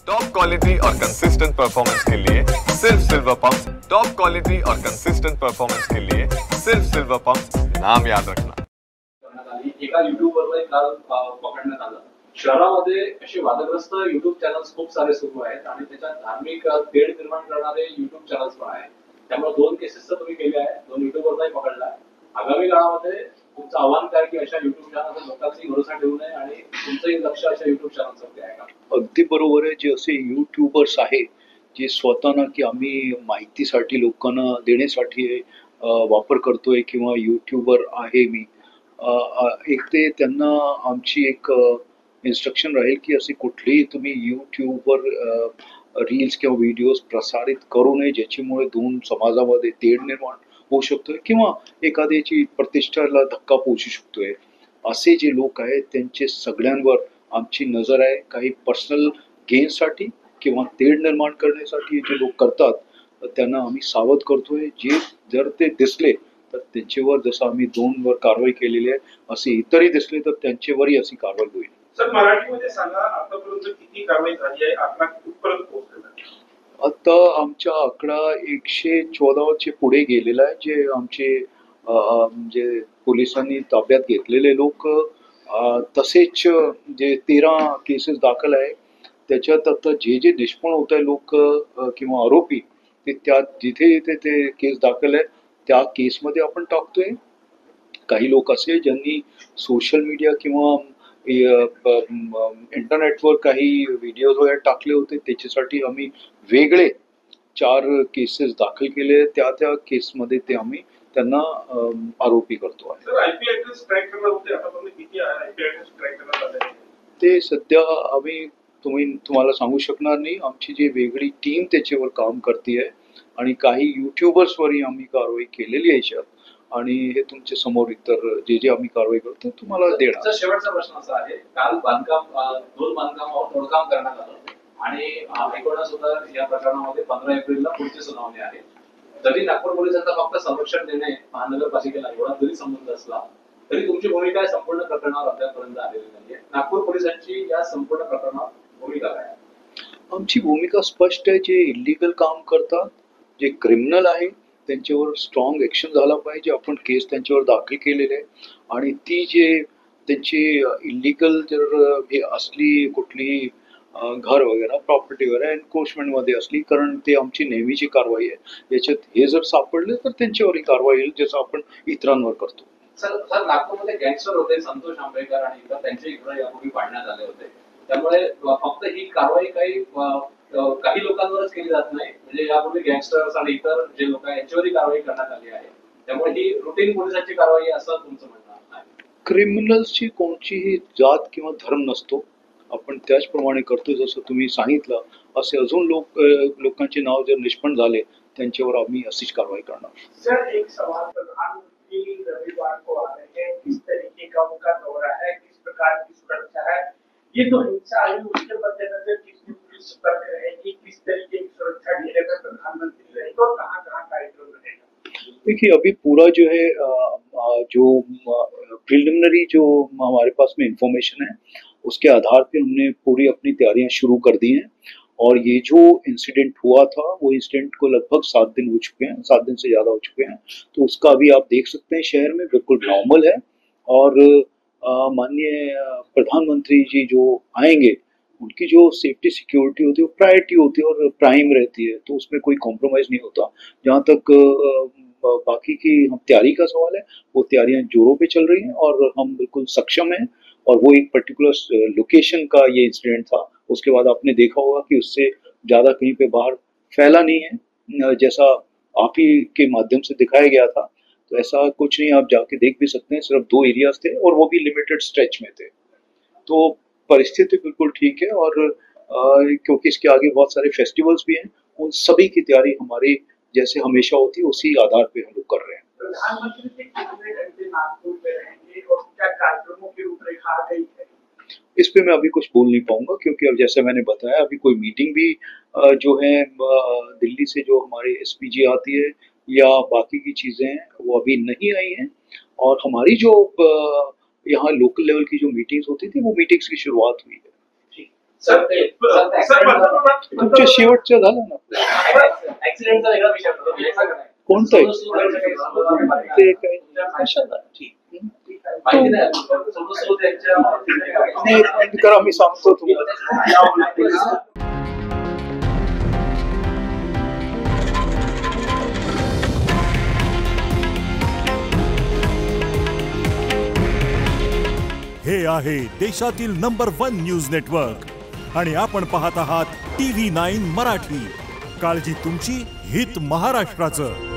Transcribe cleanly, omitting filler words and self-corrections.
Top quality और consistent performance के लिए सिर्फ सिल्वर पंप। टॉप क्वालिटी और कंसिस्टेंट परफॉर्मेंस के लिए सिर्फ सिल्वर पंप, नाम याद रखना। एका युट्यूबरला काल पकडण्यात आलं। शहरामध्ये असे वादग्रस्त युट्यूब चॅनल्स खूप सारे सुरू आहेत आणि त्याच्यात धार्मिक तेढ निर्माण करणारे युट्यूब चॅनल्स पण आहेत। त्यामुळे 2 केसेस तुम्ही केल्या आहेत, 2 युट्यूबरलाही पकडला। आगामी काळामध्ये तुमचं आव्हान काय की अशा युट्यूब चॅनलवर लोकांची भरोसा ठेवू नये आणि तुमचंही लक्ष अशा युट्यूब चॅनल्सवरती आहे का? अगदी बरोबर आहे। जे असे यूट्यूबर्स आहे जे स्वतःना की आम्ही माहितीसाठी लोकांना देण्यासाठी वापर करतोय किंवा यूट्यूबर आहे मी, एक ते त्यांना आमची एक इन्स्ट्रक्शन राहील की असे कुठलेही तुम्ही यूट्यूबवर रील्स किंवा व्हिडिओज प्रसारित करू नये ज्याच्यामुळे 2 समाजामध्ये तेढ निर्माण होऊ शकतोय किंवा एखाद्याची प्रतिष्ठेला धक्का पोहोचू शकतोय। असे जे लोक आहेत त्यांचे सगळ्यांवर आमची नजर आहे। काही पर्सनल गेनसाठी किंवा तेढ निर्माण करण्यासाठी जे लोक करतात त्यांना आम्ही सावध करतोय। जे जर ते दिसले तर त्यांच्यावर जसं आम्ही 2 वर कारवाई केलेली आहे असे इतरही दिसले तर त्यांच्यावरही अशी कारवाई होईल। सर, मराठीमध्ये सांगा, आतापर्यंत किती कारवाई झाली आहे, आकडा कुठपर्यंत पोहोचलेला? आता आमचा आकडा 114 चे पुढे गेलेला आहे। जे आमचे म्हणजे पोलिसांनी ताब्यात घेतलेले लोक, तसेच जे 13 केसेस दाखल आहे त्याच्यात आता जे निष्पन्न होत आहे लोक किंवा आरोपी ते त्या जिथे जिथे ते केस दाखल आहे त्या केसमध्ये आपण टाकतोय। काही लोक असे ज्यांनी सोशल मीडिया किंवा इंटरनेटवर काही व्हिडिओज वगैरे टाकले होते त्याच्यासाठी आम्ही वेगळे 4 केसेस दाखल केले। त्या केसमध्ये ते आम्ही त्यांना आरोपी करतो आहे। सर, आयपी ऍड्रेस ट्रॅक करणार होते, आतापर्यंत किती आयपी ऍड्रेस ट्रॅक करण्यात आले आहेत? ते सध्या आम्ही तुम्हाला सांगू शकणार नाही। आमची जी वेगळी टीम त्याच्यावर काम करते आणि काही युट्यूबर्सवरही आम्ही कारवाई केलेली आहे याच्यात आणि हे तुमच्या समोर इतर जे आम्ही कारवाई करतो तुम्हाला देणार। शेवटचा प्रश्न असा आहे, काल दोन बांधकामावर तोडकाम करण्यात आलं आणि हायकोर्टात सुद्धा या प्रकरणामध्ये 15 एप्रिलला पुढची सुनावणी आहे। जरी नागपूर पोलिसांचा फक्त संरक्षण देणे महानगरपालिकेला एवढा जरी संबंध असला तरी तुमची भूमिका संपूर्ण प्रकरणावर अद्यापर्यंत आलेली नाहीये। नागपूर पोलिसांची या संपूर्ण प्रकरणावर भूमिका काय आहे? आमची भूमिका स्पष्ट आहे। जे इलिगल काम करतात, जे क्रिमिनल आहे त्यांच्यावर स्ट्रॉंग ऍक्शन झाला पाहिजे। आपण केस त्यांच्यावर दाखल केलेले आहे आणि ती जे त्यांची इलिगल जर हे असली कुठली घर वगैरे प्रॉपर्टी वगैरे एन्क्रोचमेंट मध्ये असली, कारण ते आमची नेहमीची कारवाई आहे। याच्यात हे जर सापडले तर त्यांच्यावरही कारवाई होईल जसं आपण इतरांवर करतो। सर, नागपूरमध्ये गँगस्टर होते संतोष आंबेकर आणि इतर त्यांचे इकडे यापूर्वी पाडण्यात आले होते। त्यामुळे फक्त ही कारवाई काही लोकांवरच केली जात नाही, म्हणजे यापूर्वी गँगस्टर्स आणि इतर जे लोक आहेत यांच्यावरही कारवाई करण्यात आली आहे। त्यामुळे ही रुटीन पोलिसांची कारवाई असं तुमचं म्हणणं आहे? क्रिमिनल्सची कोणतीही जात किंवा धर्म नसतो, आपण त्याचप्रमाणे करतो। जसं तुम्ही सांगितलं असे अजून लोकांचे नाव जर निष्पन्न झाले त्यांच्यावर आम्ही अशीच कारवाई करणार। सर, एक सवाल, प्रधानमंत्री रविवार को आ रहे हैं, किस तरीके का उनका दौरा है, किस प्रकार की सुरक्षा है, ये तो हिंसा आई उसके मद्देनजर कितनी पुलिस सतर्क रहेगी, किस तरीके की सुरक्षा घेरे में प्रधानमंत्री रहेंगे और कहाँ कहाँ कार्यक्रम रहेगा? देखिए अभी पूरा जो है जो प्रिलिमिनरी जो हमारे पास में इंफॉर्मेशन है उसके आधार पे हमने पूरी अपनी तैयारियां शुरू कर दी हैं और ये जो इंसिडेंट हुआ था वो इंसिडेंट को लगभग 7 दिन हो चुके हैं, 7 दिन से ज़्यादा हो चुके हैं। तो उसका अभी आप देख सकते हैं शहर में बिल्कुल नॉर्मल है और माननीय प्रधानमंत्री जी जो आएंगे उनकी जो सेफ्टी सिक्योरिटी होती है वो प्रायोरिटी होती है और प्राइम रहती है, तो उसमें कोई कॉम्प्रोमाइज़ नहीं होता। जहाँ तक बाकी की हम तैयारी का सवाल है, वो तैयारियां जोरों पे चल रही हैं और हम बिल्कुल सक्षम हैं। और वो एक पर्टिकुलर लोकेशन का ये इंसिडेंट था, उसके बाद आपने देखा होगा कि उससे ज़्यादा कहीं पे बाहर फैला नहीं है, जैसा आप ही के माध्यम से दिखाया गया था। तो ऐसा कुछ नहीं, आप जाके देख भी सकते हैं। सिर्फ 2 एरियाज थे और वो भी लिमिटेड स्ट्रेच में थे। तो परिस्थिति बिल्कुल ठीक है और क्योंकि इसके आगे बहुत सारे फेस्टिवल्स भी हैं, उन सभी की तैयारी हमारी जैसे हमेशा होती है उसी आधार पे हम लोग कर रहे हैं। प्रधानमंत्री जी कितने घंटे नागपुर में रहेंगे और क्या कार्यक्रमों की रूपरेखा आ गई है? इस पे मैं अभी कुछ बोल नहीं पाऊंगा क्योंकि अब जैसे मैंने बताया अभी कोई मीटिंग भी जो है दिल्ली से जो हमारे एसपीजी आती है या बाकी की चीज़ें हैं वो अभी नहीं आई हैं और हमारी जो यहाँ लोकल लेवल की जो मीटिंग्स होती थी वो मीटिंग्स की शुरुआत हुई है। सर ते तुमच्या शेवटचं झालं ना ऍक्सिडेंटचा वेगळा विषय होता, तो वेगळा नाही. कोणतं आहे? ते काय कशाला? ठीक. माहिती नाही सोबत त्यांच्या नाही, end करा, मी सांगतो तुम्हाला. हे आहे देशातील नंबर 1 न्यूज नेटवर्क आणि आपण पाहत आहात TV9 मराठी. काळजी तुमची, हित महाराष्ट्राचं.